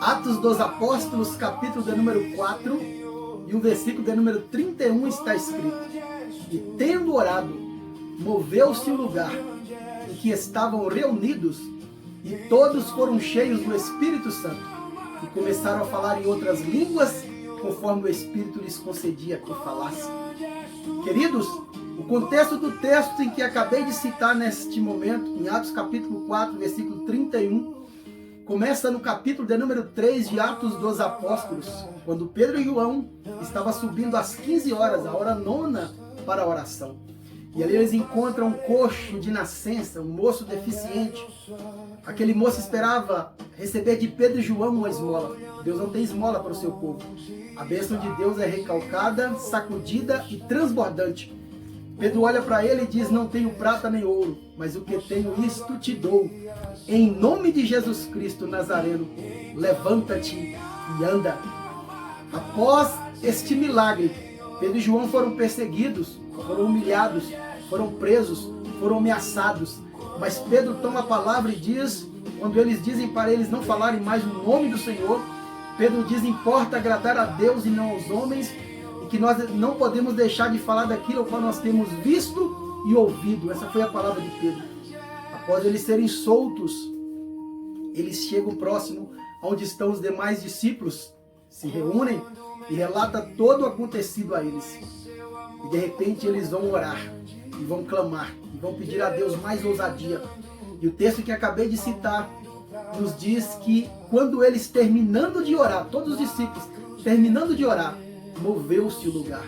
Atos dos Apóstolos, capítulo de número 4, e o versículo de número 31 está escrito: E tendo orado, moveu-se o lugar em que estavam reunidos, e todos foram cheios do Espírito Santo, e começaram a falar em outras línguas, conforme o Espírito lhes concedia que falassem. Queridos, o contexto do texto em que acabei de citar neste momento, em Atos capítulo 4, versículo 31, começa no capítulo de número 3 de Atos dos Apóstolos, quando Pedro e João estavam subindo às 15 horas, a hora nona, para a oração. E ali eles encontram um coxo de nascença, um moço deficiente. Aquele moço esperava receber de Pedro e João uma esmola. Deus não tem esmola para o seu povo. A bênção de Deus é recalcada, sacudida e transbordante. Pedro olha para ele e diz: não tenho prata nem ouro, mas o que tenho isto te dou. Em nome de Jesus Cristo Nazareno, levanta-te e anda. Após este milagre, Pedro e João foram perseguidos, foram humilhados, foram presos, foram ameaçados. Mas Pedro toma a palavra e diz, quando eles dizem para eles não falarem mais o nome do Senhor, Pedro diz: importa agradar a Deus e não aos homens, e que nós não podemos deixar de falar daquilo ao qual nós temos visto e ouvido. Essa foi a palavra de Pedro. Após eles serem soltos, eles chegam próximo onde estão os demais discípulos, se reúnem e relatam todo o acontecido a eles. E de repente eles vão orar, e vão clamar, e vão pedir a Deus mais ousadia. E o texto que acabei de citar nos diz que quando eles terminando de orar, todos os discípulos terminando de orar, moveu-se o lugar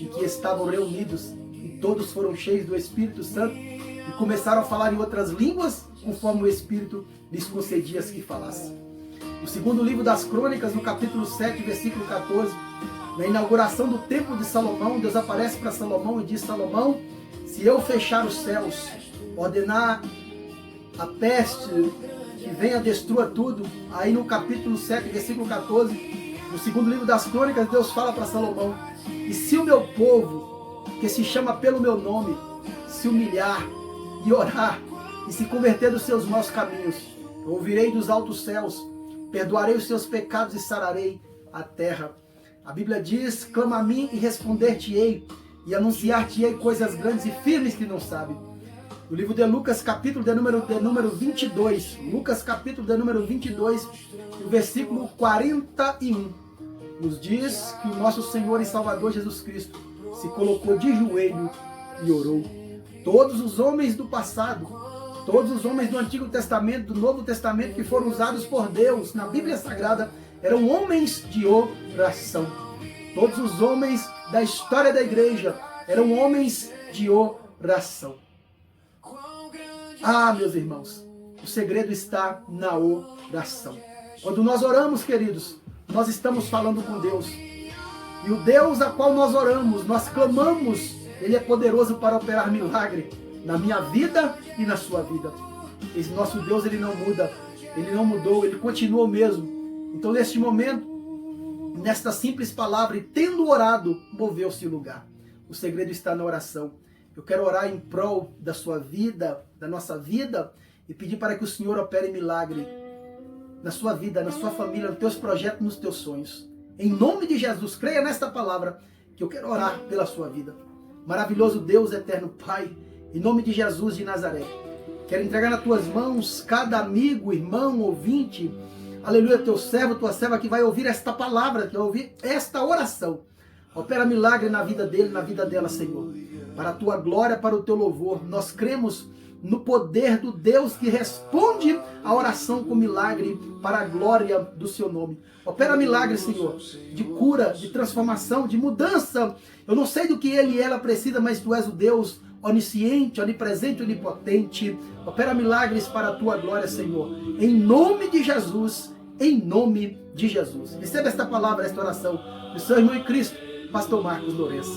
em que estavam reunidos, e todos foram cheios do Espírito Santo e começaram a falar em outras línguas, conforme o Espírito lhes concedia que falassem. No segundo livro das Crônicas, no capítulo 7, versículo 14, na inauguração do templo de Salomão, Deus aparece para Salomão e diz: Salomão, se eu fechar os céus, ordenar a peste que venha, destrua tudo. Aí no capítulo 7, versículo 14, no segundo livro das Crônicas, Deus fala para Salomão: e se o meu povo, que se chama pelo meu nome, se humilhar e orar e se converter dos seus maus caminhos, eu ouvirei dos altos céus, perdoarei os seus pecados e sararei a terra. A Bíblia diz: clama a mim e responder-te-ei, e anunciar-te-ei coisas grandes e firmes que não sabe. No livro de Lucas, capítulo de número 22, Lucas capítulo de número 22, o versículo 41, nos diz que o nosso Senhor e Salvador Jesus Cristo se colocou de joelho e orou. Todos os homens do passado, todos os homens do Antigo Testamento, do Novo Testamento, que foram usados por Deus na Bíblia Sagrada, eram homens de oração. Todos os homens da história da igreja eram homens de oração. Ah, meus irmãos, o segredo está na oração. Quando nós oramos, queridos, nós estamos falando com Deus. E o Deus a qual nós oramos, nós clamamos, Ele é poderoso para operar milagre na minha vida e na sua vida. Esse nosso Deus, Ele não muda, Ele não mudou, Ele continua o mesmo. Então, neste momento, nesta simples palavra, e tendo orado, moveu-se o lugar. O segredo está na oração. Eu quero orar em prol da sua vida, da nossa vida, e pedir para que o Senhor opere milagre na sua vida, na sua família, nos teus projetos, nos teus sonhos. Em nome de Jesus, creia nesta palavra, que eu quero orar pela sua vida. Maravilhoso Deus, eterno Pai, em nome de Jesus de Nazaré, quero entregar nas tuas mãos cada amigo, irmão, ouvinte, aleluia, teu servo, tua serva que vai ouvir esta palavra, que vai ouvir esta oração. Opera milagre na vida dele, na vida dela, Senhor. Para a tua glória, para o teu louvor. Nós cremos no poder do Deus que responde a oração com milagre para a glória do seu nome. Opera milagre, Senhor, de cura, de transformação, de mudança. Eu não sei do que ele e ela precisa, mas tu és o Deus onisciente, onipresente, onipotente. Opera milagres para a tua glória, Senhor. Em nome de Jesus, em nome de Jesus. Receba esta palavra, esta oração do seu irmão em Cristo, Pastor Marcos Lourenço.